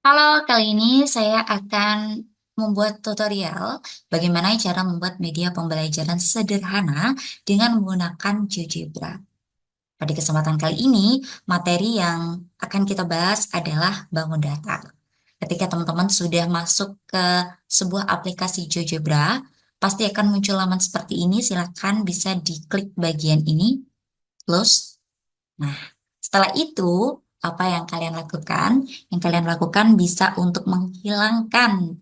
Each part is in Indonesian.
Halo, kali ini saya akan membuat tutorial bagaimana cara membuat media pembelajaran sederhana dengan menggunakan GeoGebra. Pada kesempatan kali ini, materi yang akan kita bahas adalah bangun data. Ketika teman-teman sudah masuk ke sebuah aplikasi GeoGebra, pasti akan muncul laman seperti ini. Silakan bisa diklik bagian ini, close. Nah, setelah itu, apa yang kalian lakukan? Yang kalian lakukan bisa untuk menghilangkan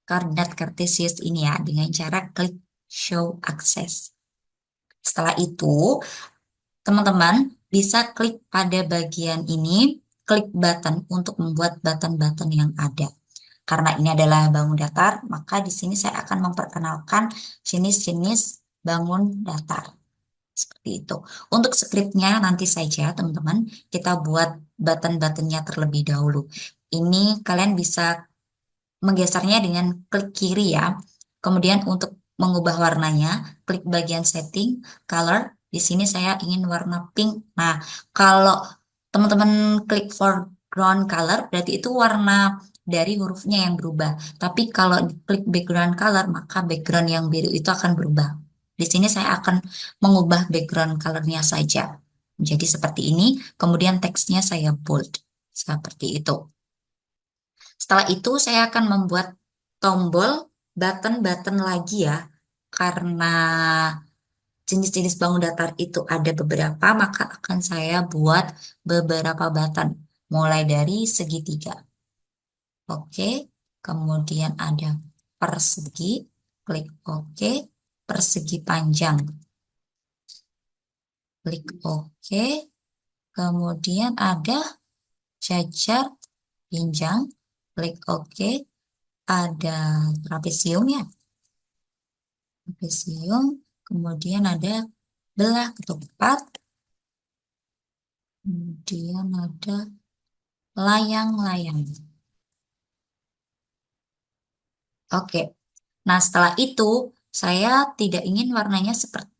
koordinat kartesius ini ya, dengan cara klik show access. Setelah itu, teman-teman bisa klik pada bagian ini, klik button untuk membuat button-button yang ada. Karena ini adalah bangun datar, maka di sini saya akan memperkenalkan jenis-jenis bangun datar. Seperti itu. Untuk skripnya nanti saja teman-teman kita buat button-buttonnya terlebih dahulu. Ini kalian bisa menggesernya dengan klik kiri ya. Kemudian untuk mengubah warnanya, klik bagian setting, color. Di sini saya ingin warna pink. Nah, kalau teman-teman klik foreground color, berarti itu warna dari hurufnya yang berubah. Tapi kalau klik background color, maka background yang biru itu akan berubah. Di sini saya akan mengubah background colornya saja. Jadi seperti ini, kemudian teksnya saya bold. Seperti itu. Setelah itu saya akan membuat tombol button-button lagi ya. Karena jenis-jenis bangun datar itu ada beberapa, maka akan saya buat beberapa button. Mulai dari segitiga. Oke. Kemudian ada persegi. Klik oke. Persegi panjang. Klik oke. Kemudian ada jajar pinjang. Klik oke. Ada trapesium ya. Trapesium, kemudian ada belah ketupat, kemudian ada layang-layang. Oke, nah setelah itu saya tidak ingin warnanya seperti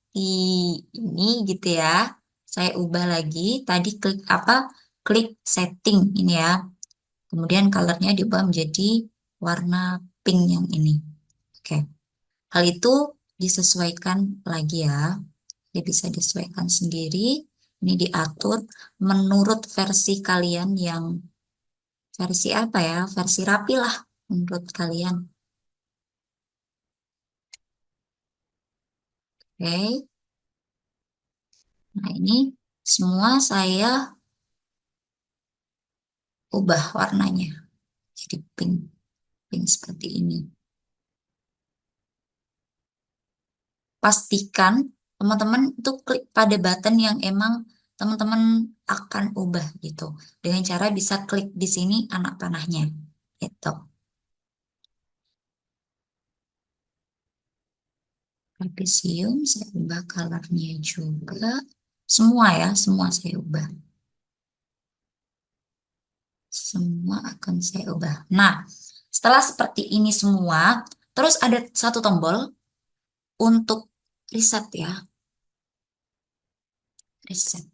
ini gitu ya. Saya ubah lagi, tadi klik apa? Klik setting ini ya. Kemudian colornya diubah menjadi warna pink yang ini. Oke, hal itu disesuaikan lagi ya. Dia bisa disesuaikan sendiri. Ini diatur menurut versi kalian yang versi apa ya? Versi rapi lah menurut kalian. Oke. Nah, ini semua saya ubah warnanya. Jadi pink, pink seperti ini. Pastikan teman-teman itu klik pada button yang emang teman-teman akan ubah gitu. Dengan cara bisa klik di sini anak panahnya. Gitu. Trapesium, saya ubah colornya juga. Semua ya, semua saya ubah. Semua akan saya ubah. Nah, setelah seperti ini semua, terus ada satu tombol untuk reset ya. Reset.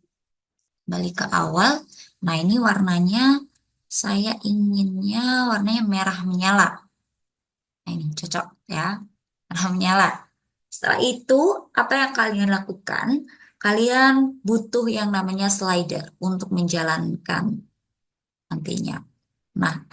Balik ke awal. Nah, ini warnanya saya inginnya warnanya merah menyala. Nah, ini cocok ya. Merah menyala. Setelah itu, apa yang kalian lakukan? Kalian butuh yang namanya slider untuk menjalankan nantinya. Nah,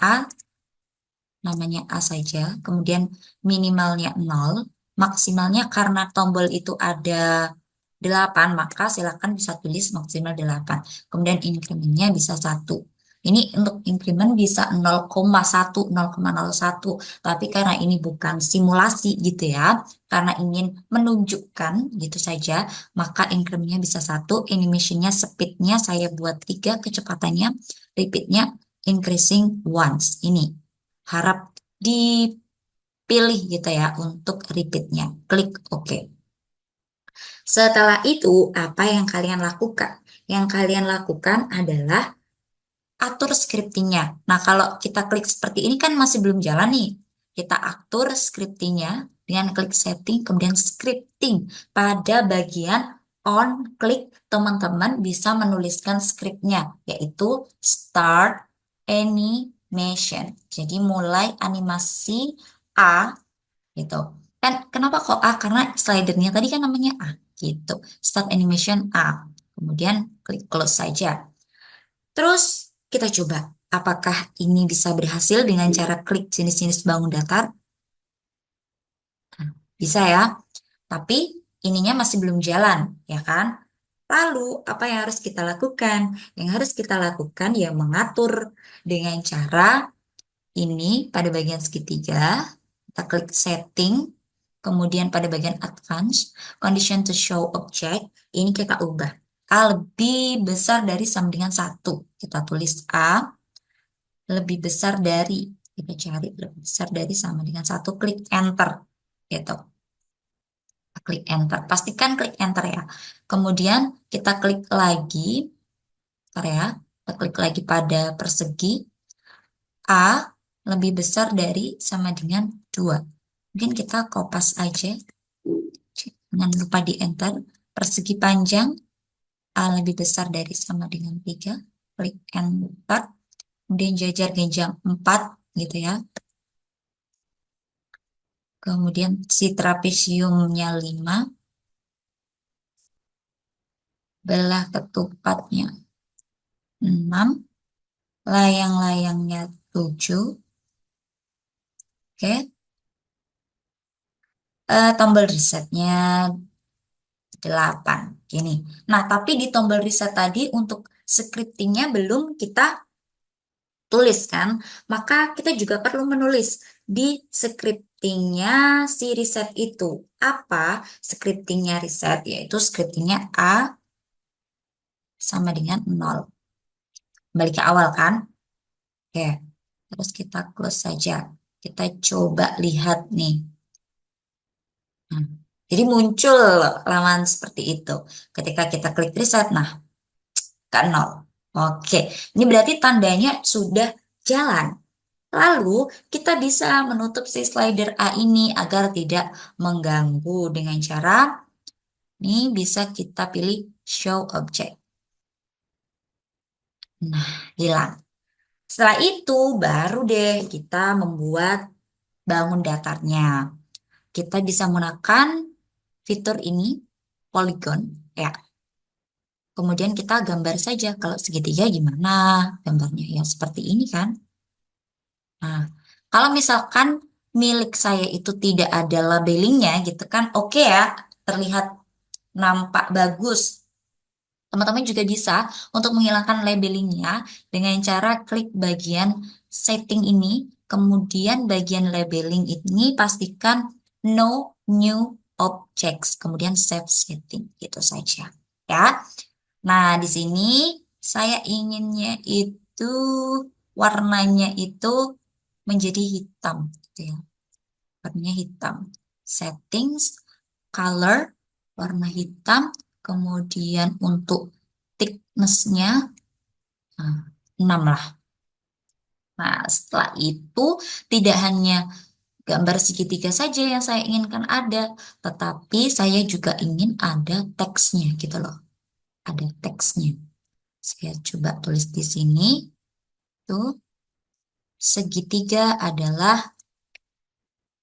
namanya A saja, kemudian minimalnya 0, maksimalnya karena tombol itu ada 8, maka silakan bisa tulis maksimal 8. Kemudian incrementnya bisa 1. Ini untuk increment bisa 0,1, 0,01, tapi karena ini bukan simulasi gitu ya, karena ingin menunjukkan gitu saja, maka incrementnya bisa 1, animationnya speednya saya buat 3, kecepatannya, repeatnya increasing once. Ini harap dipilih gitu ya untuk repeatnya. Klik OK. Setelah itu, apa yang kalian lakukan? Yang kalian lakukan adalah atur scriptingnya. Nah, kalau kita klik seperti ini kan masih belum jalan nih. Kita atur scriptingnya dengan klik setting, kemudian scripting. Pada bagian on, klik teman-teman bisa menuliskan scriptnya, yaitu start any animation. Jadi mulai animasi A gitu. Kan kenapa kok A? Karena slidernya tadi kan namanya A gitu. Start animation A. Kemudian klik close saja. Terus kita coba apakah ini bisa berhasil dengan cara klik jenis-jenis bangun datar? Nah, bisa ya. Tapi ininya masih belum jalan, ya kan? Lalu, apa yang harus kita lakukan? Yang harus kita lakukan ya mengatur dengan cara ini pada bagian segitiga, kita klik setting, kemudian pada bagian advance, condition to show object, ini kita ubah. A lebih besar dari sama dengan 1. Kita tulis A lebih besar dari, kita cari lebih besar dari sama dengan 1, klik enter. Gitu. Klik enter. Pastikan klik enter ya. Kemudian kita klik lagi, bentar ya. Kita klik lagi pada persegi. A lebih besar dari sama dengan 2. Mungkin kita kopas aja. Jangan lupa di enter. Persegi panjang. A lebih besar dari sama dengan 3. Klik enter. Kemudian jajar genjang 4 gitu ya. Kemudian si trapesiumnya 5. Belah ketupatnya 6. Layang-layangnya 7. Oke. Tombol resetnya 8. Gini. Nah, tapi di tombol reset tadi untuk scriptingnya belum kita tulis kan. Maka kita juga perlu menulis di scriptingnya si reset itu. Apa scriptingnya reset? Yaitu scriptingnya A sama dengan 0. Kembali ke awal kan? Oke. Terus kita close saja. Kita coba lihat nih. Nah, jadi muncul laman seperti itu. Ketika kita klik reset, nah ke 0. Oke, ini berarti tandanya sudah jalan. Lalu kita bisa menutup si slider A ini agar tidak mengganggu dengan cara ini bisa kita pilih show object. Nah, hilang. Setelah itu baru deh kita membuat bangun datarnya. Kita bisa menggunakan fitur ini, polygon, ya. Kemudian kita gambar saja. Kalau segitiga gimana gambarnya? Ya seperti ini kan. Nah, kalau misalkan milik saya itu tidak ada labelingnya gitu kan, oke ya, terlihat nampak bagus. Teman-teman juga bisa untuk menghilangkan labelingnya dengan cara klik bagian setting ini, kemudian bagian labeling ini pastikan no new objects, kemudian save setting, gitu saja. Ya. Nah, di sini saya inginnya itu warnanya itu menjadi hitam, gitu ya. Warnanya hitam. Settings, color, warna hitam. Kemudian untuk thickness-nya, nah, 6 lah. Nah, setelah itu tidak hanya gambar segitiga saja yang saya inginkan ada, tetapi saya juga ingin ada teksnya gitu loh. Ada teksnya. Saya coba tulis di sini. Tuh, segitiga adalah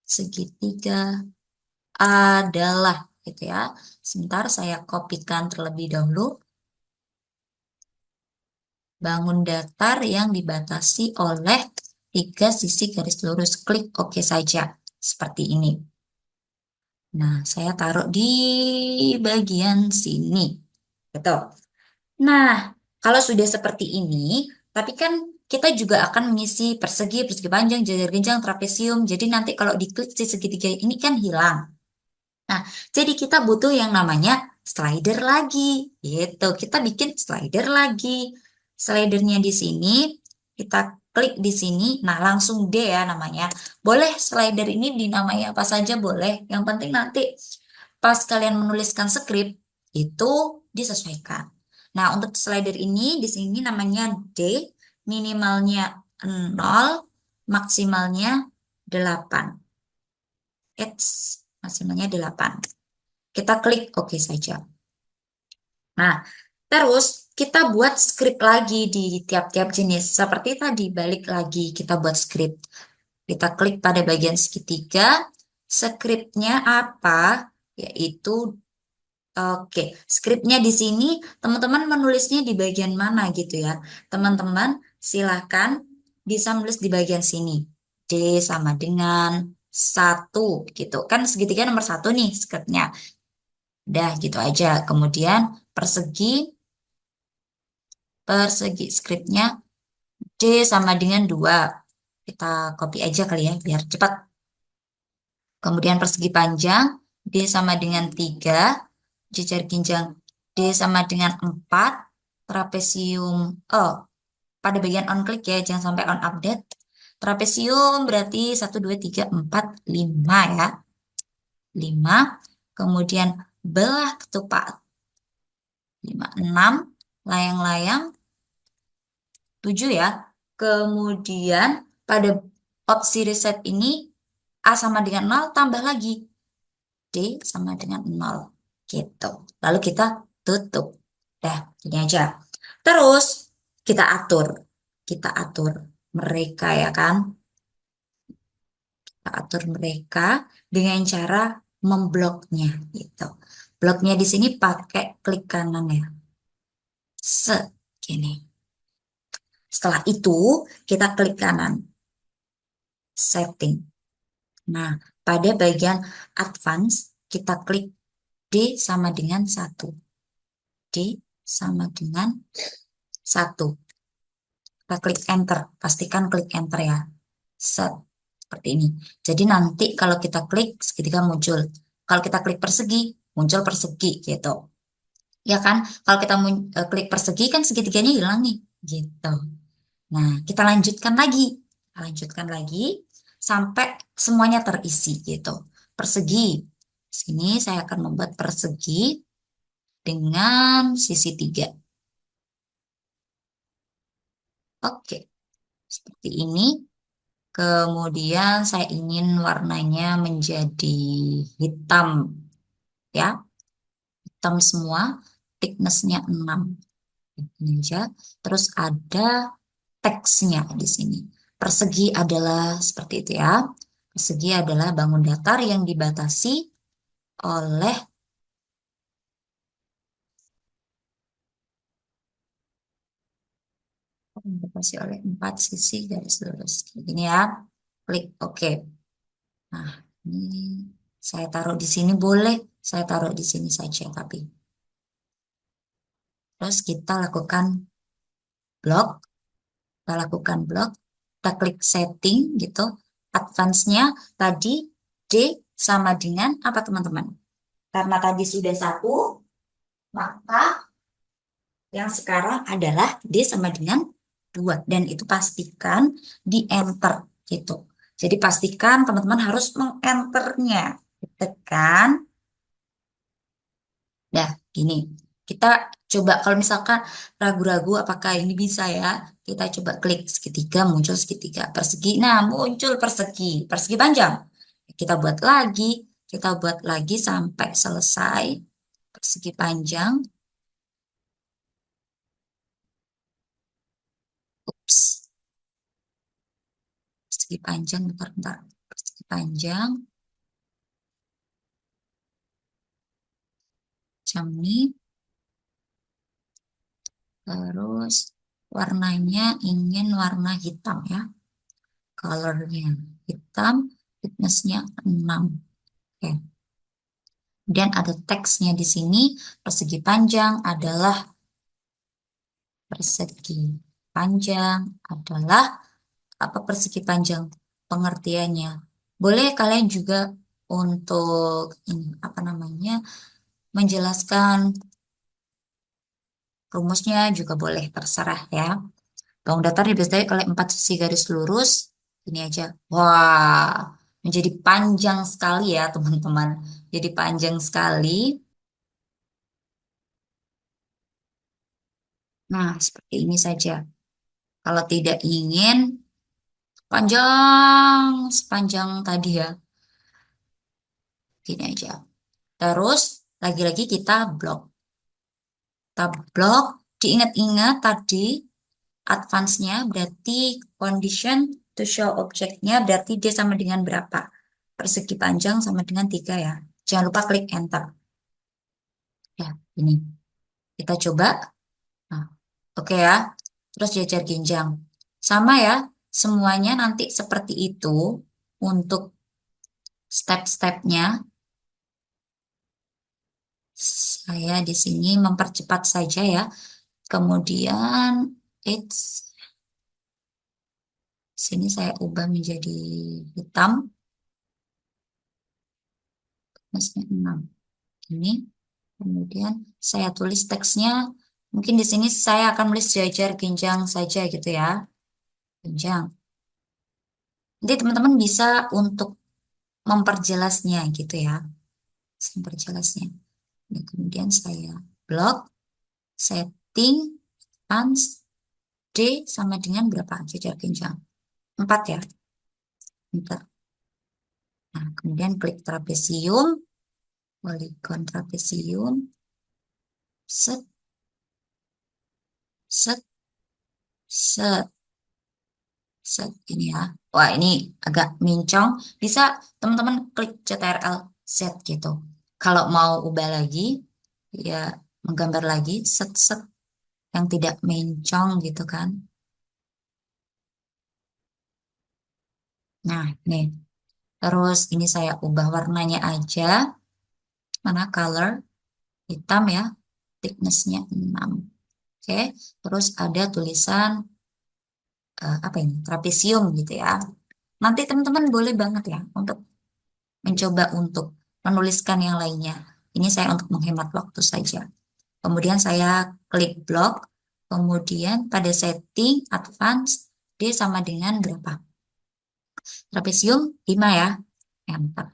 segitiga adalah gitu ya. Sebentar saya kopikan terlebih dahulu. Bangun datar yang dibatasi oleh 3 sisi garis lurus. Klik OK saja. Seperti ini. Nah, saya taruh di bagian sini. Betul. Nah, kalau sudah seperti ini, tapi kan kita juga akan mengisi persegi, persegi panjang, jajar genjang, trapesium. Jadi nanti kalau diklik si segitiga ini kan hilang. Nah, jadi kita butuh yang namanya slider lagi, gitu. Kita bikin slider lagi. Slidernya di sini, kita klik di sini. Nah, langsung D ya namanya. Boleh slider ini dinamai apa saja boleh. Yang penting nanti pas kalian menuliskan skrip itu disesuaikan. Nah, untuk slider ini di sini namanya D, minimalnya 0, maksimalnya 8. It's maksimalnya 8. Kita klik OK saja. Nah, terus kita buat script lagi di tiap-tiap jenis. Seperti tadi, balik lagi kita buat script. Kita klik pada bagian segitiga, scriptnya apa? Yaitu, oke, scriptnya di sini, teman-teman menulisnya di bagian mana gitu ya. Teman-teman silahkan bisa menulis di bagian sini. D sama dengan satu gitu. Kan segitiga nomor satu nih scriptnya. Udah gitu aja. Kemudian persegi, persegi scriptnya D sama dengan 2. Kita copy aja kali ya, biar cepat. Kemudian persegi panjang, D sama dengan 3. Jejar ginjal, D sama dengan 4. Trapesium, oh, pada bagian on click ya, jangan sampai on update. Trapesium berarti 1, 2, 3, 4, 5 ya. 5. Kemudian belah ketupat, 5, 6. Layang-layang, 7 ya. Kemudian pada opsi reset ini A sama dengan 0 tambah lagi D sama dengan 0 gitu. Lalu kita tutup. Dah, ini aja. Terus kita atur. Kita atur mereka ya kan. Kita atur mereka dengan cara membloknya gitu. Bloknya di sini pakai klik kanan ya. Segini. Setelah itu kita klik kanan setting. Nah, pada bagian advance kita klik D sama dengan 1. D sama dengan 1. Kita klik enter, pastikan klik enter ya. Set, seperti ini. Jadi nanti kalau kita klik segitiga muncul. Kalau kita klik persegi, muncul persegi gitu. Ya kan? Kalau kita klik persegi kan segitiganya hilang nih. Gitu. Nah, kita lanjutkan lagi. Lanjutkan lagi sampai semuanya terisi gitu. Persegi. Sini saya akan membuat persegi dengan sisi 3. Oke, seperti ini. Kemudian saya ingin warnanya menjadi hitam ya. Hitam semua, thickness-nya 6. Ini aja. Terus ada teksnya di sini. Persegi adalah seperti itu ya. Persegi adalah bangun datar yang dibatasi oleh dibatasi oleh 4 sisi garis lurus. Kayak gini ya. Klik OK. Nah, ini saya taruh di sini boleh. Saya taruh di sini saja tapi. Terus kita lakukan blok. Kita lakukan blok. Kita klik setting gitu. Advance-nya tadi D sama dengan apa teman-teman? Karena tadi sudah 1, maka yang sekarang adalah D sama dengan 2. Dan itu pastikan di enter gitu. Jadi pastikan teman-teman harus mengenternya. Tekan. Nah, gini. Kita coba kalau misalkan ragu-ragu apakah ini bisa ya. Kita coba klik segitiga, muncul segitiga. Persegi, nah muncul persegi. Persegi panjang. Kita buat lagi. Kita buat lagi sampai selesai. Persegi panjang. Ups. Persegi panjang, bentar-bentar. Persegi panjang. Jam ini. Terus warnanya ingin warna hitam ya. Colornya hitam, thickness-nya 6. Oke. Kemudian ada teksnya di sini, persegi panjang adalah persegi panjang adalah apa persegi panjang pengertiannya. Boleh kalian juga untuk ini apa namanya menjelaskan rumusnya juga boleh terserah ya. Bangun datar dibiasai oleh 4 sisi garis lurus. Ini aja. Wah, menjadi panjang sekali ya teman-teman. Jadi panjang sekali. Nah, seperti ini saja. Kalau tidak ingin panjang sepanjang tadi ya. Gini aja. Terus lagi-lagi kita blok. Kita blok Diingat-ingat tadi advance-nya berarti condition to show object-nya berarti dia sama dengan berapa? Persegi panjang sama dengan 3 ya. Jangan lupa klik enter. Ya, ini. Kita coba. Nah, oke ya. Terus jajar genjang. Sama ya, semuanya nanti seperti itu untuk step-stepnya. Saya di sini mempercepat saja ya. Kemudian it's sini saya ubah menjadi hitam, minusnya 6. Ini kemudian saya tulis teksnya. Mungkin di sini saya akan tulis jajar genjang saja gitu ya. Genjang. Nanti teman-teman bisa untuk memperjelasnya gitu ya. Memperjelasnya. Nah, kemudian saya blok, setting, advance, D sama dengan berapa? Jajar genjang. 4 ya. Bentar. Nah, kemudian klik trapesium, polygon trapesium, set, set, set, set ini ya. Wah, ini agak mincong. Bisa teman-teman klik CTRL Z gitu. Kalau mau ubah lagi, ya menggambar lagi, set, set, yang tidak mincong gitu kan. Nah, nih. Terus ini saya ubah warnanya aja. Mana color? Hitam ya. Thickness-nya 6. Oke. Terus ada tulisan apa ini? Trapesium gitu ya. Nanti teman-teman boleh banget ya untuk mencoba untuk menuliskan yang lainnya. Ini saya untuk menghemat waktu saja. Kemudian saya klik blok. Kemudian pada setting advance D sama dengan berapa? Trapesium 5 ya. Enter.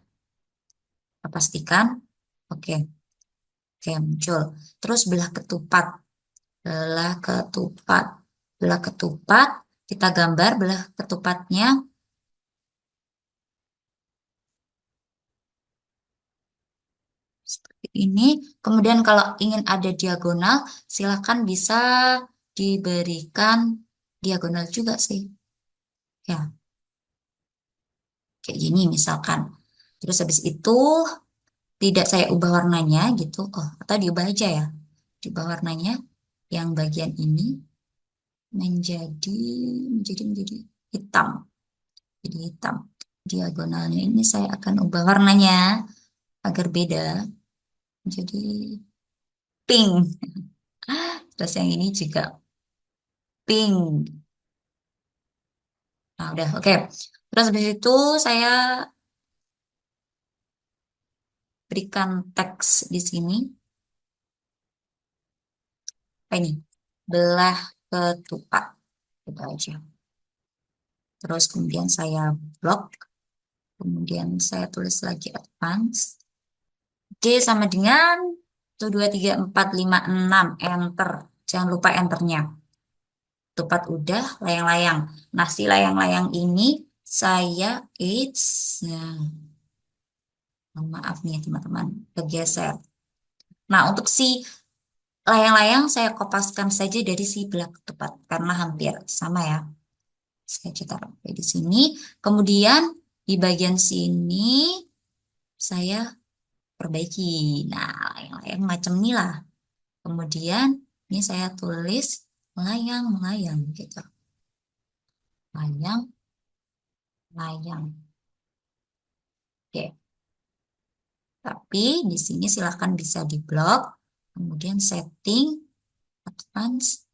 Kita pastikan. Oke. Oke, muncul. Terus belah ketupat. Belah ketupat. Belah ketupat. Kita gambar belah ketupatnya. Seperti ini. Kemudian kalau ingin ada diagonal, silakan bisa diberikan diagonal juga sih. Ya, kayak gini misalkan. Terus habis itu tidak saya ubah warnanya gitu. Oh, atau diubah aja ya. Diubah warnanya yang bagian ini menjadi hitam. Jadi hitam. Diagonalnya ini saya akan ubah warnanya agar beda. Jadi pink. Terus yang ini juga pink. Nah, udah, oke. Terus habis itu saya berikan teks di sini. Apa ini? Belah ketupat. Gitu aja. Terus kemudian saya blok. Kemudian saya tulis lagi advance. D sama dengan 1, 2, 3, 4, 5, 6. Enter. Jangan lupa enternya. Ketupat udah, layang-layang. Nah, si layang-layang ini saya nah, mohon maaf nih teman-teman, kegeser. Nah, untuk si layang-layang saya kopaskan saja dari si belah ketupat karena hampir sama ya. Saya cetak di sini. Kemudian di bagian sini saya perbaiki. Nah, layang-layang macam inilah. Kemudian ini saya tulis melayang-melayang gitu. Layang, layang. Oke. Tapi di sini silahkan bisa diblok. Kemudian setting, advance.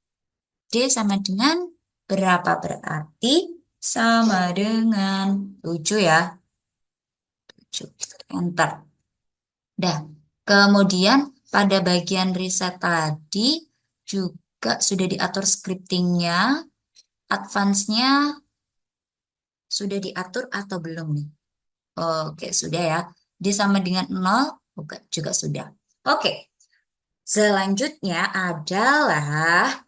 D sama dengan berapa berarti? Sama dengan 7 ya. 7. Enter. Dah. Kemudian pada bagian reset tadi juga sudah diatur scriptingnya. Advance-nya sudah diatur atau belum nih? Oke, sudah ya. D sama dengan 0, bukan, juga sudah. Oke, selanjutnya adalah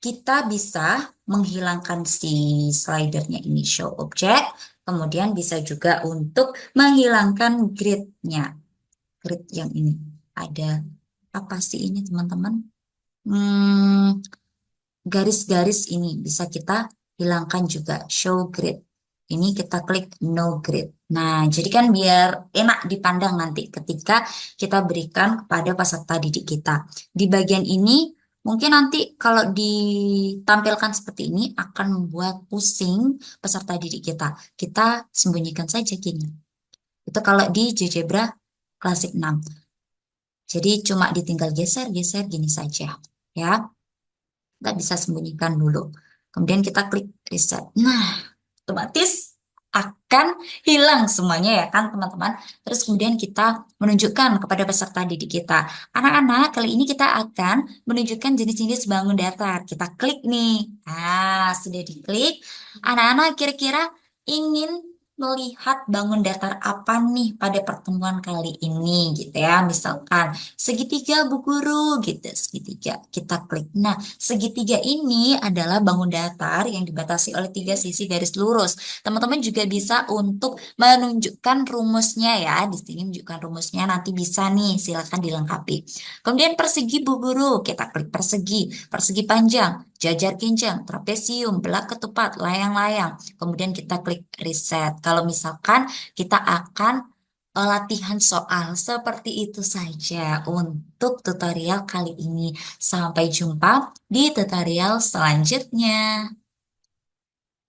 kita bisa menghilangkan si slidernya ini show object, kemudian bisa juga untuk menghilangkan grid-nya. Grid yang ini. Ada apa sih ini teman-teman? Hmm, garis-garis ini bisa kita hilangkan juga. Show grid. Ini kita klik no grid. Nah, jadi kan biar enak dipandang nanti ketika kita berikan kepada peserta didik kita. Di bagian ini mungkin nanti kalau ditampilkan seperti ini akan membuat pusing peserta didik kita. Kita sembunyikan saja gini. Itu kalau di GeoGebra Classic 6. Jadi cuma ditinggal geser-geser gini saja. Ya, kita bisa sembunyikan dulu. Kemudian kita klik reset. Nah, otomatis akan hilang semuanya ya kan teman-teman. Terus kemudian kita menunjukkan kepada peserta didik kita. Anak-anak, kali ini kita akan menunjukkan jenis-jenis bangun datar. Kita klik nih. Ah, sudah diklik. Anak-anak kira-kira ingin melihat bangun datar apa nih pada pertemuan kali ini gitu ya. Misalkan segitiga Bu Guru gitu, segitiga. Kita klik. Nah, segitiga ini adalah bangun datar yang dibatasi oleh tiga sisi garis lurus. Teman-teman juga bisa untuk menunjukkan rumusnya ya. Di sini menunjukkan rumusnya nanti bisa nih, silakan dilengkapi. Kemudian persegi Bu Guru, kita klik persegi, persegi panjang, jajar kinjang, trapesium, belak ketupat, layang-layang. Kemudian kita klik reset. Kalau misalkan kita akan latihan soal seperti itu saja untuk tutorial kali ini. Sampai jumpa di tutorial selanjutnya.